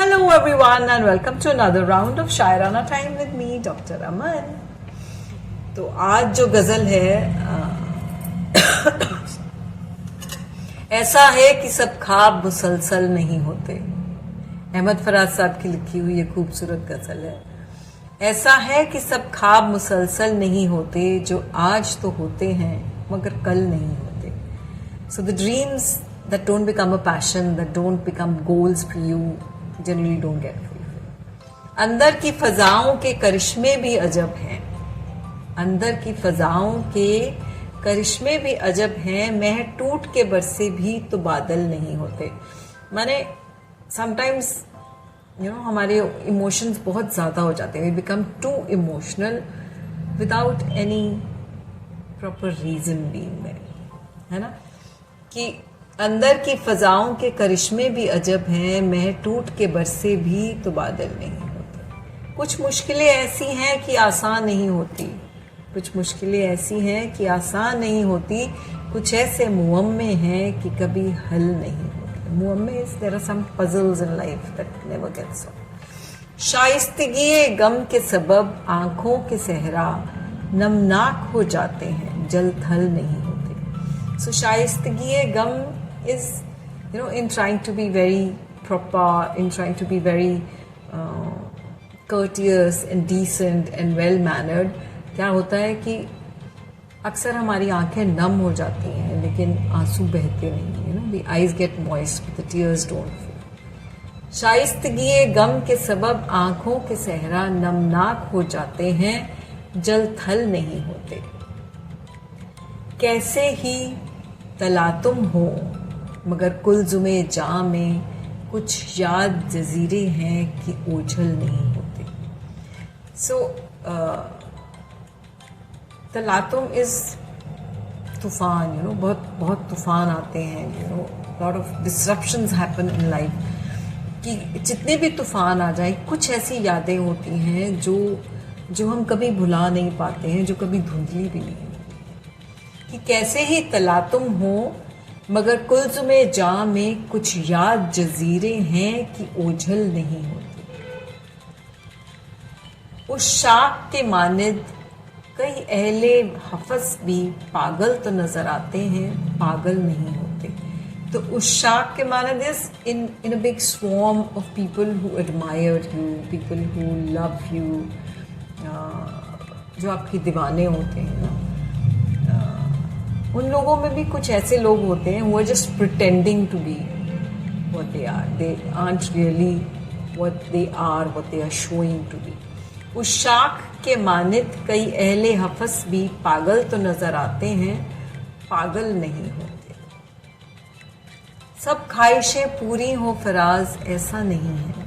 Hello everyone and welcome to another round of Shairana Time with me, Dr. Aman. तो आज जो गजल है ऐसा है कि सब ख्वाब मुसलसल नहीं होते। अहमद फराज साहब की लिखी हुई ये खूबसूरत गजल है। ऐसा है कि सब ख्वाब मुसलसल नहीं होते, जो आज तो होते हैं मगर कल नहीं होते। So the dreams that don't become a passion, that don't become goals for you, generally don't get fulfilled. अंदर की फजाओं के करिश्मे भी अजब हैं, अंदर की फजाओं के करिश्मे भी अजब हैं, मेह टूट के बरसे भी तो बादल नहीं होते। माने समटाइम्स हमारे इमोशंस बहुत ज़्यादा हो जाते हैं, we become too emotional without any proper reason being there, है ना। कि अंदर की फजाओं के करिश्मे भी अजब हैं, मेह टूट के बरसे भी तो बादल नहीं होते। कुछ मुश्किलें ऐसी हैं कि आसान नहीं होती, कुछ मुश्किलें ऐसी हैं कि आसान नहीं होती, कुछ ऐसे मुअम्मे हैं कि कभी हल नहीं होते। मुअम्मे is there are some puzzles in life that never get solved. शाइस्तगी गम के सबब आंखों के सहरा नमनाक हो जाते हैं, जल थल नहीं होते। So शाइस्तगी gum is in trying to be very proper, in trying to be very courteous and decent and well mannered, क्या होता है कि अक्सर हमारी आंखें नम हो जाती हैं लेकिन आंसू बहते नहीं, the eyes get moist but the tears don't flow। शाइस्तगी गम के सबब आंखों के सहरा नमनाक हो जाते हैं, जल थल नहीं होते। कैसे ही तलातुम हो मगर कुलजुमे जां में कुछ याद जजीरे हैं कि ओझल नहीं होते। सो तलातुम इज तूफान, बहुत बहुत तूफान आते हैं, lot of disruptions happen in life. कि जितने भी तूफान आ जाए, कुछ ऐसी यादें होती हैं जो हम कभी भुला नहीं पाते हैं, जो कभी धुंधली भी नहीं होती। कि कैसे ही तलातुम हो मगर कुलजुमे जां में कुछ याद जजीरे हैं कि ओझल नहीं होते। उस शाख के मानिद कई अहले हफस भी पागल तो नजर आते हैं, पागल नहीं होते। तो उस शाख के मानिद is in a big swarm of people who admire you, people who love you, जो आपके दीवाने होते हैं ना। उन लोगों में भी कुछ ऐसे लोग होते हैं who are just pretending to be what they are. They aren't really what they are, what they are showing to be. उस शाख के मानिद कई अहले हफस भी पागल तो नजर आते हैं, पागल नहीं होते। सब ख्वाहिशें पूरी हो फराज ऐसा नहीं है,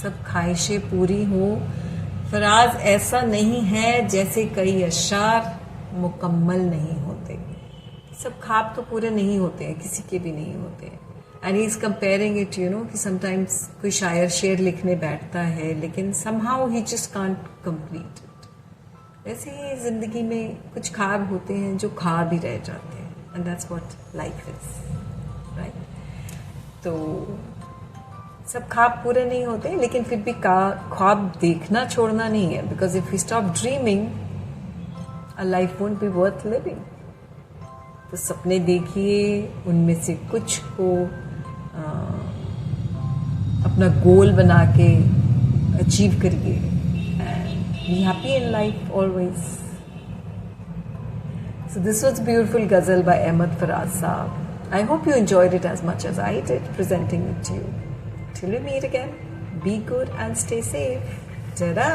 सब ख्वाहिशें पूरी हो फराज ऐसा नहीं है, जैसे कई अशार मुकम्मल नहीं होते। सब ख्वाब तो पूरे नहीं होते हैं, किसी के भी नहीं होते हैं। And he is comparing it कि समटाइम्स कोई शायर शेर लिखने बैठता है लेकिन somehow he just can't complete it. वैसे ही जिंदगी में कुछ ख्वाब होते हैं जो ख्वाब ही रह जाते हैं, and that's what life is, right. तो सब ख्वाब पूरे नहीं होते लेकिन फिर भी ख्वाब देखना छोड़ना नहीं है, because if we stop dreaming A life won't be worth living। तो सपने देखिए, उनमें से कुछ को अपना गोल बना के अचीव करिए and be happy in life always. So this was beautiful ghazal by Ahmad Faraz Saab. I hope you enjoyed it as much as I did presenting it to you. Till we meet again, be good and stay safe. Ta-da!